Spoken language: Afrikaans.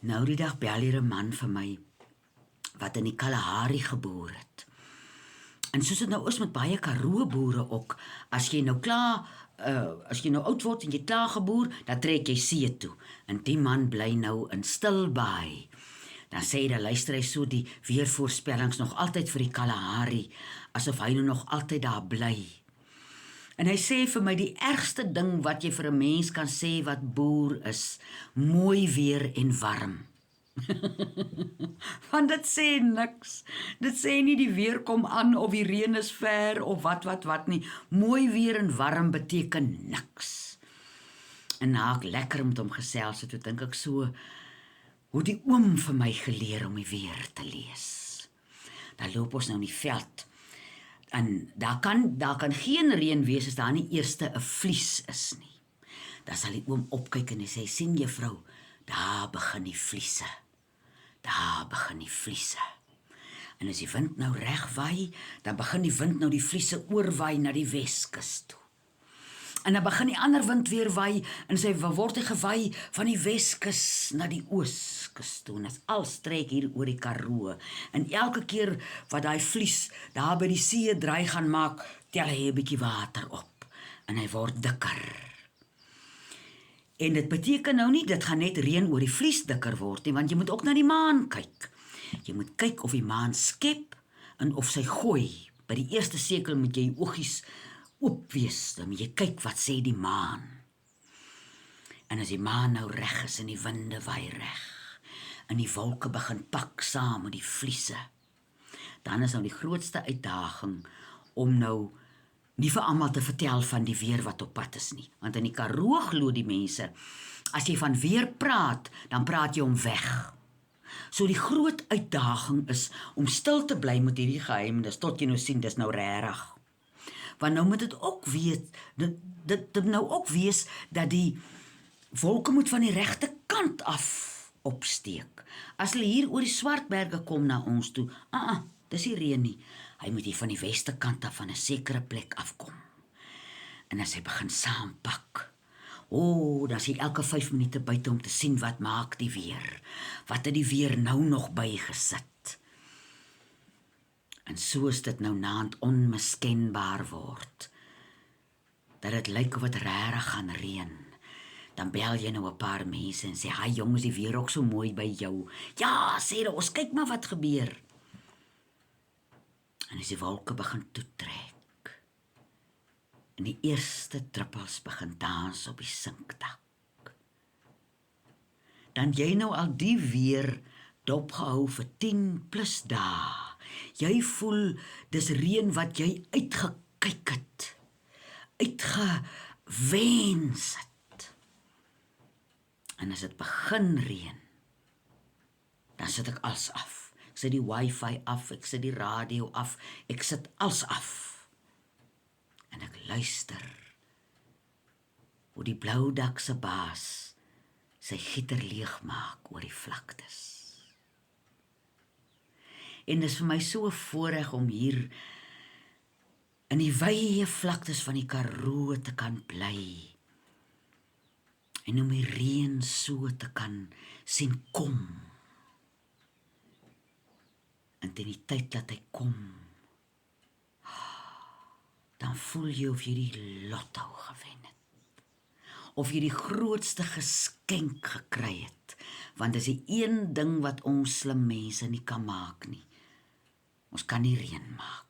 Nou die dag bel hier 'n man vir my wat in die Kalahari geboor het. En soos dit nou is met baie Karoo boere ook, as jy nou oud word en jy klaar geboor, dan trek jy see toe. En die man bly nou in Stilbaai. Dan sê hy, luister hy so die weervoorspellings nog altyd vir die Kalahari, asof hy nou nog altyd daar bly. En hy sê vir my, die ergste ding wat jy vir 'n mens kan sê wat boer is, mooi weer en warm. Want dit sê niks. Dit sê nie die weer kom aan of die reën is ver of wat nie. Mooi weer en warm beteken niks. En na ek lekker met hom gesels het, toe dink ek so, hoe die oom vir my geleer om die weer te lees. Dan loop ons nou in die veld. En daar kan geen reën wees as daar nie eers 'n vlies is nie. Dan sal die oom opkyk en hy sê, sien juffrou, daar begin die vliese. Daar begin die vliese. En as die wind nou reg waai, dan begin die wind nou die vliese oorwaai na die Weskus toe. En dan begin die ander wind weer waai, en sy word hy gewaai van die Weskus na die Ooskus toe. En dit al strek hier oor die Karoo. En elke keer wat daai vlies daar by die see draai gaan maak, tel hy 'n bietjie water op. En hy word dikker. En dit beteken nou nie, dit gaan net reën oor die vlies dikker word nie, want jy moet ook na die maan kyk. Jy moet kyk of die maan skep, en of sy gooi. By die eerste sekel moet jy oogies oop wees, dan moet jy kyk wat sê die maan. En as die maan nou reg is en die winde waai reg, en die wolke begin pak saam met die vliese, dan is nou die grootste uitdaging om nou nie vir almal te vertel van die weer wat op pad is nie. Want in die Karoo glo die mense, as jy van weer praat, dan praat jy om weg. So die groot uitdaging is om stil te bly met hierdie geheimenis, tot jy nou sien, dis nou regtig. Want nou moet dit ook weet, dit nou ook wees, dat die wolke moet van die regte kant af opsteek. As hulle hier oor die Swartberge kom na ons toe, dis nie reën nie. Hy moet hier van die weste kant af van 'n sekere plek afkom. En as hy begin saampak, dan is hy elke 5 minute buite om te sien wat maak die weer. Wat het die weer nou nog bygesit? En so is dit nou naand onmiskenbaar word, dat dit lyk of dit regtig gaan reën. Dan bel jy nou 'n paar mense en sê, "Haai jongens, die weer ook so mooi by jou." "Ja," sê hulle, "ons kyk maar wat gebeur." En as die wolke begin toetrek, en die eerste druppels begin dans op die sinkdak, dan jy nou al die weer dopgehou vir 10+ dae. Jy voel, dis reën wat jy uitgekyk het, uitgewens het. En as dit begin reën, dan sit ek alles af. Ek sit die wifi af, ek sit die radio af, ek sit alles af. En ek luister hoe die Bloudakse baas sy gieter leegmaak oor die vlaktes. En dis vir my so 'n voorreg om hier in die wye vlaktes van die Karoo te kan bly. En om die reën so te kan sien kom. En teen die tyd dat hy kom, dan voel jy of jy die lotto gewen het. Of jy die grootste geskenk gekry het. Want dis die een ding wat ons slim mense nie kan maak nie. Ons kan nie reën maak.